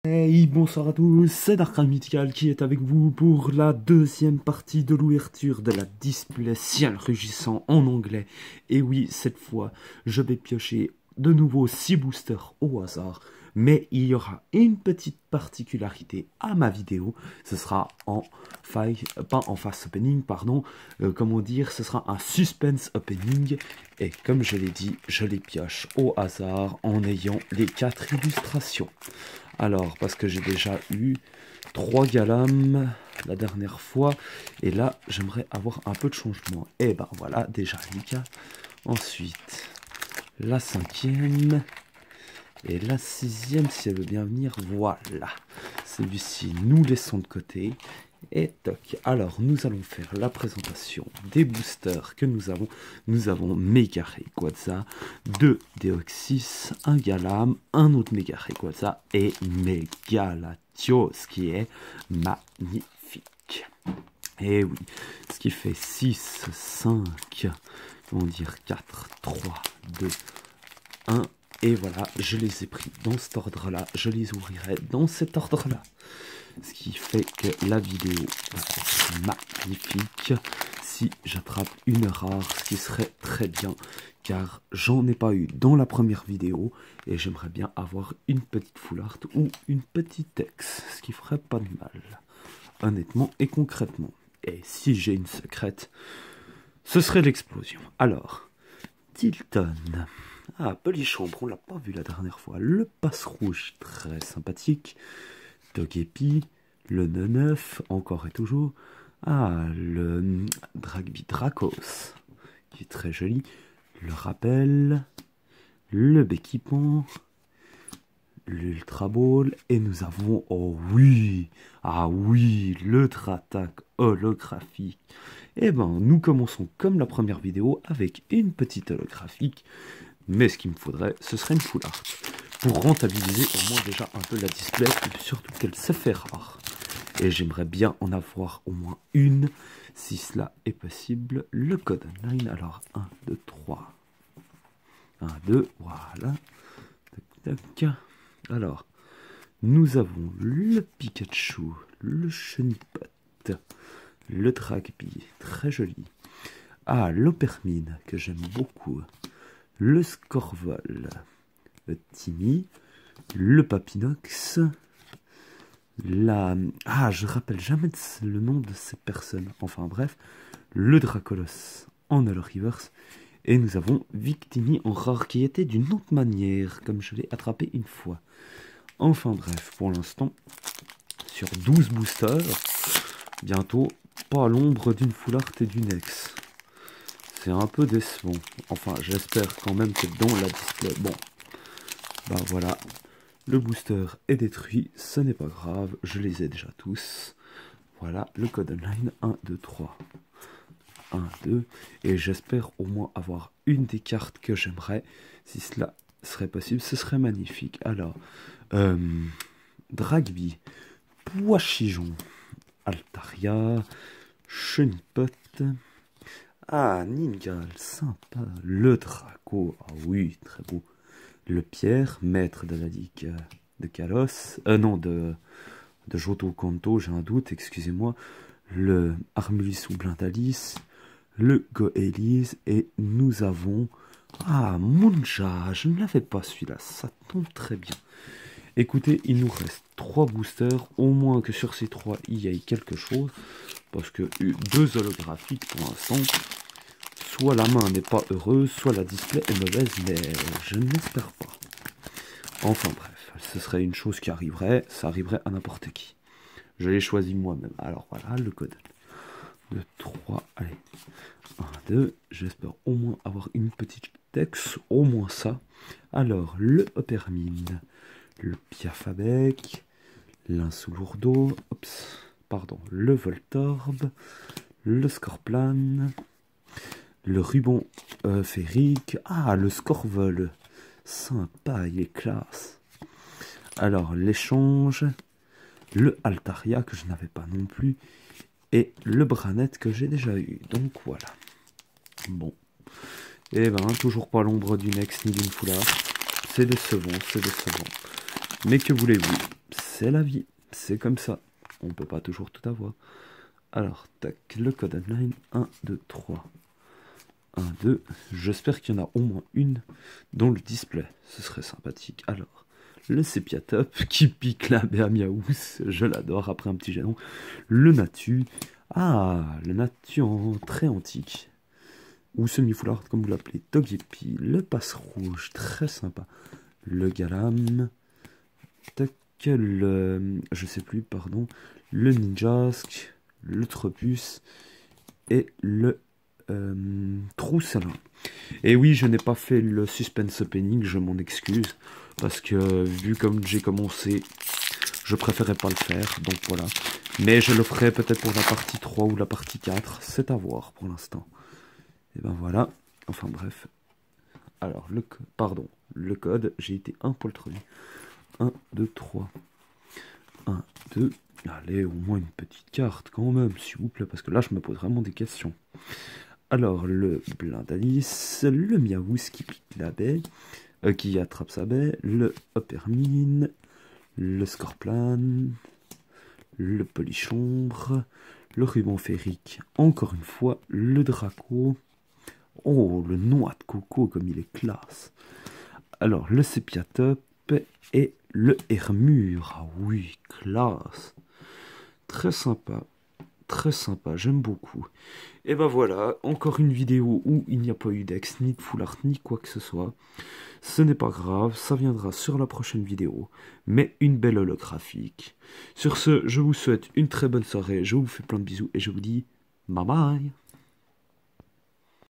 Hey, bonsoir à tous, c'est Darkrai Mythical qui est avec vous pour la deuxième partie de l'ouverture de la display Ciel Rugissant en anglais. Et oui, cette fois, je vais piocher de nouveau 6 boosters au hasard, mais il y aura une petite particularité à ma vidéo. Ce sera pas en face opening, pardon, comment dire, ce sera un suspense opening. Et comme je l'ai dit, je les pioche au hasard en ayant les 4 illustrations. Alors, parce que j'ai déjà eu 3 Galam la dernière fois, et là, j'aimerais avoir un peu de changement. Et ben voilà, déjà Lika. Ensuite, la 5e, et la 6e, si elle veut bien venir, voilà. Celui-ci, nous laissons de côté. Et toc. Alors, nous allons faire la présentation des boosters que nous avons. Nous avons Mega Rayquaza, 2 Deoxys, un Galam, un autre Mega Rayquaza et Mega Latios, qui est magnifique. Et oui, ce qui fait 6, 5, on va dire 4, 3, 2, 1. Et voilà, je les ai pris dans cet ordre-là. Je les ouvrirai dans cet ordre-là. Ce qui fait que la vidéo est magnifique. Si j'attrape une rare, ce qui serait très bien, car j'en ai pas eu dans la première vidéo, et j'aimerais bien avoir une petite full art ou une petite ex, ce qui ferait pas de mal, honnêtement et concrètement. Et si j'ai une secrète, ce serait l'explosion. Alors, Tilton. Ah, Polichambre, on l'a pas vu la dernière fois. Le passe rouge, très sympathique. Togepi, le Neneuf, encore et toujours. Ah, le Dragby Dracos, qui est très joli. Le Rappel, le Béquipant, l'Ultra Ball. Et nous avons, oh oui, ah oui, le Tratak holographique. Et ben, nous commençons comme la première vidéo avec une petite holographique. Mais ce qu'il me faudrait, ce serait une full art. Pour rentabiliser au moins déjà un peu la display, et surtout qu'elle se fait rare. Et j'aimerais bien en avoir au moins une, si cela est possible. Le code online, alors 1, 2, 3. 1, 2, voilà. Tac, tac. Alors, nous avons le Pikachu, le Chenipot, le Dragby, très joli. Ah, l'Opermine, que j'aime beaucoup. Le Scorvol, le Timmy, le Papinox, ah, je rappelle jamais le nom de ces personnes. Enfin bref, le Dracolos en Holo Reverse. Et nous avons Victini en rare qui était d'une autre manière, comme je l'ai attrapé une fois. Enfin bref, pour l'instant, sur 12 boosters, bientôt pas l'ombre d'une full art et d'une ex. C'est un peu décevant. Enfin, j'espère quand même que dans la display... Bon, bah voilà. Le booster est détruit. Ce n'est pas grave. Je les ai déjà tous. Voilà, le code online 1, 2, 3. 1, 2. Et j'espère au moins avoir une des cartes que j'aimerais. Si cela serait possible, ce serait magnifique. Alors, Dragby, Poichijon, Altaria, Chenipot... Ah, Ningal, sympa. Le Draco, ah oui, très beau. Le Pierre, maître de la digue de Kalos. Non, de Johto Kanto, j'ai un doute, excusez-moi. Le Armulus ou Blindalis. Le Goélis. Et nous avons... Ah, Munja, je ne l'avais pas celui-là, ça tombe très bien. Écoutez, il nous reste 3 boosters, au moins que sur ces 3, il y ait quelque chose. Parce que 2 holographiques pour l'instant, soit la main n'est pas heureuse, soit la display est mauvaise, mais je ne l'espère pas. Enfin bref, ce serait une chose qui arriverait, ça arriverait à n'importe qui. Je l'ai choisi moi-même. Alors voilà, le code. 2, 3, allez. 1, 2, j'espère au moins avoir une petite texte, au moins ça. Alors, le Opermine, le Piafabec, l'Insulourdo, pardon, le Voltorb, le Scorplan, le ruban féerique, ah, le Scorvol, sympa, il est classe. Alors, l'échange, le Altaria que je n'avais pas non plus, et le Branette que j'ai déjà eu, donc voilà. Bon, et ben, toujours pas l'ombre d'une ex ni d'une foulard, c'est décevant, c'est décevant. Mais que voulez-vous? C'est la vie, c'est comme ça. On peut pas toujours tout avoir. Alors, tac, le code online, 1, 2, 3. 1, 2. J'espère qu'il y en a au moins une dans le display. Ce serait sympathique. Alors, le Sepia Top qui pique la Bermiaous. Je l'adore après un petit jalon. Le Natu. Ah, le Natu en très antique. Ou semi-foulard, comme vous l'appelez. Togepi. Le Passe Rouge, très sympa. Le Galam. Tac, je sais plus, pardon. Le Ninjask. Le Tropus. Et le Troussalin. Et oui, je n'ai pas fait le suspense opening, je m'en excuse, parce que vu comme j'ai commencé, je préférais pas le faire, donc voilà. Mais je le ferai peut-être pour la partie 3 ou la partie 4, c'est à voir pour l'instant. Et ben voilà, enfin bref. Alors, le code, j'ai été un poil trop vite. 1, 2, 3. 1, 2, allez, au moins une petite carte quand même, s'il vous plaît, parce que là, je me pose vraiment des questions. Alors, le Blindalice, le Miaous qui pique la baie, qui attrape sa baie, le Hoppermine, le Scorplan, le Polichombre, le Ruban Férique, encore une fois, le Draco. Oh, le Noix de Coco, comme il est classe. Alors, le Sepia Top et le Hermure. Ah oui, classe. Très sympa. Très sympa, j'aime beaucoup. Et ben voilà, encore une vidéo où il n'y a pas eu d'ex, ni de full art, ni quoi que ce soit. Ce n'est pas grave, ça viendra sur la prochaine vidéo, mais une belle holographique. Sur ce, je vous souhaite une très bonne soirée, je vous fais plein de bisous et je vous dis bye bye.